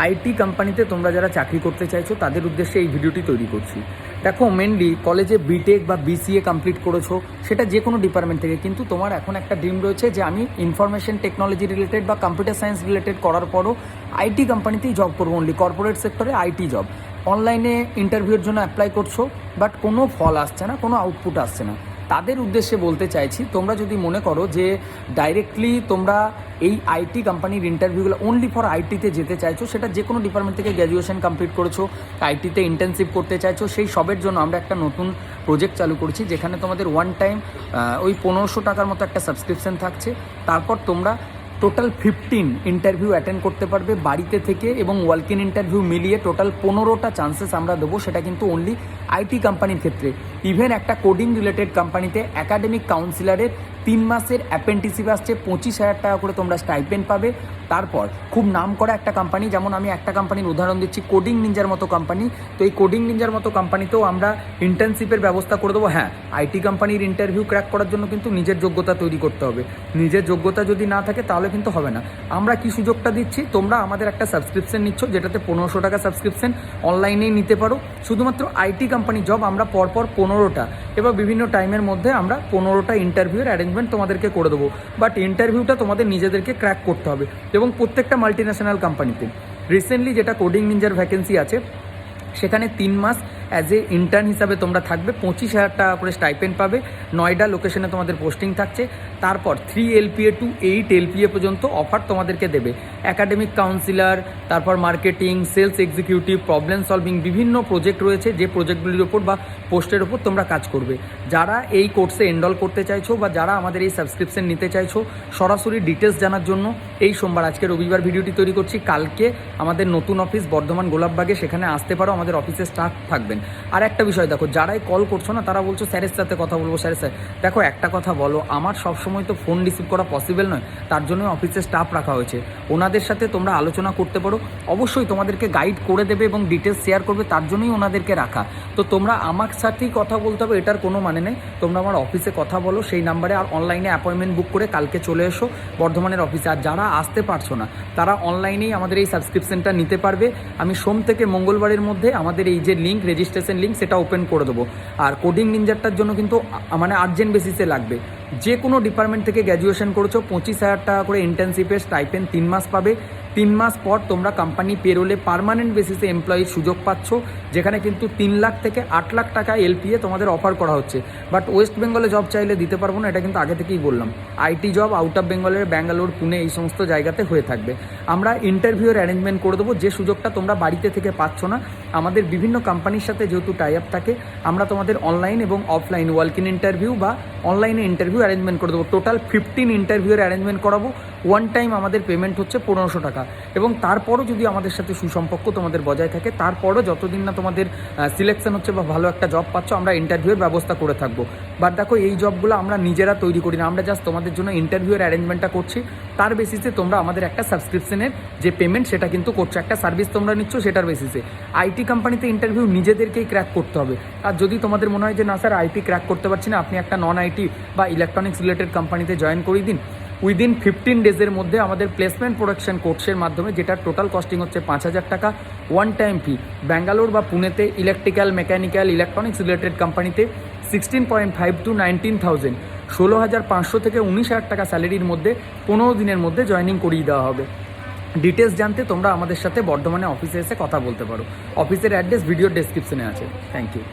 IT কোম্পানিতে তোমরা যারা চাকরি করতে চাইছো তাদের উদ্দেশ্যে এই ভিডিওটি তৈরি করছি। দেখো, মেনলি কলেজে বিটেক বা বিসিএ কমপ্লিট করেছো, সেটা যে কোনো ডিপার্টমেন্ট থেকে, কিন্তু তোমার এখন একটা ড্রিম রয়েছে যে আমি ইনফরমেশন টেকনোলজি রিলেটেড বা কম্পিউটার সায়েন্স রিলেটেড করার পরও আইটি কোম্পানিতেই জব করবো, অনলি কর্পোরেট সেক্টরে আইটি জব। অনলাইনে ইন্টারভিউর জন্য অ্যাপ্লাই করছো, বাট কোনো ফল আসছে না, কোনো আউটপুট আসছে না। তাদের উদ্দেশ্যে বলতে চাইছি, তোমরা যদি মনে করো যে ডাইরেক্টলি তোমরা এই আইটি কোম্পানির ইন্টারভিউগুলো অনলি ফর আইটিতে যেতে চাইছো, সেটা যে কোনো ডিপার্টমেন্ট থেকে গ্র্যাজুয়েশন কমপ্লিট করেছো, আইটিতে ইন্টার্নশিপ করতে চাইছো, সেই সবের জন্য আমরা একটা নতুন প্রজেক্ট চালু করছি, যেখানে তোমাদের ওয়ান টাইম ওই 1500 টাকার মতো একটা সাবস্ক্রিপশন থাকছে। তারপর তোমরা টোটাল 15 ইন্টারভিউ অ্যাটেন্ড করতে পারবে বাড়িতে থেকে, এবং ওয়ার্ক ইন ইন্টারভিউ মিলিয়ে টোটাল 15টা চান্সেস আমরা দেবো। সেটা কিন্তু অনলি আইটি কোম্পানির ক্ষেত্রে। ইভেন একটা কোডিং রিলেটেড কোম্পানিতে একাডেমিক কাউন্সিলারের 3 মাসের অ্যাপ্রেন্টিসশিপ আসছে, 25,000 টাকা করে তোমরা স্টাইপেন্ড পাবে। তারপর খুব নাম করা একটা কোম্পানি, যেমন আমি একটা কোম্পানির উদাহরণ দিচ্ছি, কোডিং নিনজার মতো কোম্পানি। তো এই কোডিং নিনজার মতো কোম্পানিতেও আমরা ইন্টার্নশিপের ব্যবস্থা করে দেবো। হ্যাঁ, আইটি কোম্পানির ইন্টারভিউ ক্র্যাক করার জন্য কিন্তু নিজের যোগ্যতা তৈরি করতে হবে। নিজের যোগ্যতা যদি না থাকে তাহলে কিন্তু হবে না। আমরা কি সুযোগটা দিচ্ছি, তোমরা আমাদের একটা সাবস্ক্রিপশন নিচ্ছ, যেটাতে 1500 টাকা সাবস্ক্রিপশন, অনলাইনেই নিতে পারো। শুধুমাত্র আইটি কোম্পানি জব আমরা পরপর 15টা এবার বিভিন্ন টাইমের মধ্যে আমরা 15টা ইন্টারভিউর অ্যারেঞ্জমেন্ট তোমাদেরকে করে দেবো। বাট ইন্টারভিউটা তোমাদের নিজেদেরকে ক্র্যাক করতে হবে, এবং প্রত্যেকটা মাল্টিন্যাশনাল কোম্পানিতে। রিসেন্টলি যেটা কোডিং নিনজার ভ্যাকেন্সি আছে, সেখানে 3 মাস অ্যাজ এ ইন্টার্ন হিসাবে তোমরা থাকবে, 25,000 টাকা করে স্টাইপেন্ড পাবে। নয়ডা লোকেশনে তোমাদের পোস্টিং থাকছে। তারপর 3 LPA টু 8 LPA পর্যন্ত অফার তোমাদেরকে দেবে। একাডেমিক কাউন্সিলার, তারপর marketing, sales executive, problem solving, বিভিন্ন প্রজেক্ট রয়েছে, যে প্রজেক্টগুলির ওপর বা পোস্টের ওপর তোমরা কাজ করবে। যারা এই কোর্সে এনরোল করতে চাইছো বা যারা আমাদের এই সাবস্ক্রিপশন নিতে চাইছো, সরাসরি ডিটেলস জানার জন্য এই সোমবার, আজকে রবিবার ভিডিওটি তৈরি করছি, কালকে আমাদের নতুন অফিস বর্ধমান গোলাপবাগে, সেখানে আসতে পারো, আমাদের অফিসে স্টাফ থাকবেন। আর একটা বিষয় দেখো, যারাই কল করছো না, তারা বলছো স্যারের সাথে কথা বলবো, স্যার। দেখো, একটা কথা বলো, আমার সবসময় তো ফোন রিসিভ করা পসিবল নয়, তার জন্য অফিসে স্টাফ রাখা হয়েছে। ওনাদের সাথে তোমরা আলোচনা করতে পারো, অবশ্যই তোমাদেরকে গাইড করে দেবে এবং ডিটেলস শেয়ার করবে, তার জন্যই ওনাদেরকে রাখা। তো তোমরা আমার সাথেই কথা বলতে হবে, এটার কোনো মানে নেই। তোমরা আমার অফিসে কথা বলো সেই নাম্বারে, আর অনলাইনে অ্যাপয়েন্টমেন্ট বুক করে কালকে চলে এসো বর্ধমানের অফিসে। আর যারা আসতে পারছো না, তারা অনলাইনেই আমাদের এই সাবস্ক্রিপশনটা নিতে পারবে। আমি সোম থেকে মঙ্গলবারের মধ্যে আমাদের এই যে লিঙ্ক, রেজিস্ট্রেশন লিঙ্ক, সেটা ওপেন করে দেবো। আর কোডিং নিনজারটার জন্য কিন্তু মানে আর্জেন্ট বেসিসে লাগবে। যে কোনো ডিপার্টমেন্ট থেকে গ্র্যাজুয়েশন করেছো, 25,000 টাকা করে ইন্টার্নশিপের স্টাইপেন্ড 3 মাস পাবে। 3 মাস পর তোমরা কোম্পানি পেরোলে পার্মানেন্ট বেসিসে এমপ্লয়ির সুযোগ পাচ্ছ, যেখানে কিন্তু 3 লাখ থেকে 8 লাখ টাকা LPA তোমাদের অফার করা হচ্ছে। বাট ওয়েস্ট বেঙ্গলে জব চাইলে দিতে পারবো না, এটা কিন্তু আগে থেকেই বললাম। আইটি জব আউট অফ বেঙ্গলের ব্যাঙ্গালোর, পুনে, এই সমস্ত জায়গাতে হয়ে থাকবে। আমরা ইন্টারভিউর অ্যারেঞ্জমেন্ট করে দেবো, যে সুযোগটা তোমরা বাড়িতে থেকে পাচ্ছ না। আমাদের বিভিন্ন কোম্পানির সাথে যেহেতু টাই আপ থাকে, আমরা তোমাদের অনলাইন এবং অফলাইন ওয়ার্ক ইন ইন্টারভিউ বা অনলাইনে ইন্টারভিউ অ্যারেঞ্জমেন্ট করে দেবো। টোটাল 15 ইন্টারভিউর অ্যারেঞ্জমেন্ট করাবো। ওয়ান টাইম আমাদের পেমেন্ট হচ্ছে 1500 টাকা। এবং তারপরও যদি আমাদের সাথে সুসম্পর্ক তোমাদের বজায় থাকে, তারপরও যতদিন না তোমাদের সিলেকশন হচ্ছে বা ভালো একটা জব পাচ্ছ, আমরা ইন্টারভিউয়ের ব্যবস্থা করে থাকবো। বাট দেখো, এই জবগুলো আমরা নিজেরা তৈরি করি না, আমরা জাস্ট তোমাদের জন্য ইন্টারভিউয়ের অ্যারেঞ্জমেন্টটা করছি। তার বেসিসে তোমরা আমাদের একটা সাবস্ক্রিপশনের যে পেমেন্ট, সেটা কিন্তু করছো, একটা সার্ভিস তোমরা নিচ্ছ, সেটার বেসিসে। আইটি কোম্পানিতে ইন্টারভিউ নিজেদেরকেই ক্র্যাক করতে হবে। আর যদি তোমাদের মনে হয় যে না স্যার, আইটি ক্র্যাক করতে পারছি না, আপনি একটা নন আইটি বা ইলেকট্রনিক্স রিলেটেড কোম্পানিতে জয়েন করিয়ে দিন। উইদিন 15 ডেজের মধ্যে আমাদের প্লেসমেন্ট প্রোডাকশন কোর্সের মাধ্যমে, যেটার টোটাল কস্টিং হচ্ছে 5,000 টাকা, ওয়ান টাইম ফি। ব্যাঙ্গালোর বা পুনেতে ইলেকট্রিক্যাল, মেকানিক্যাল, ইলেকট্রনিক্স রিলেটেড কোম্পানিতে 16.5 to 19,000, 16,500 থেকে 19,000 টাকা স্যালারির মধ্যে 15 দিনের মধ্যে জয়েনিং করিয়ে দেওয়া হবে। ডিটেলস জানতে তোমরা আমাদের সাথে বর্ধমানে অফিসে এসে কথা বলতে পারো। অফিসের অ্যাড্রেস ভিডিওর ডেসক্রিপশনে আছে। Thank you.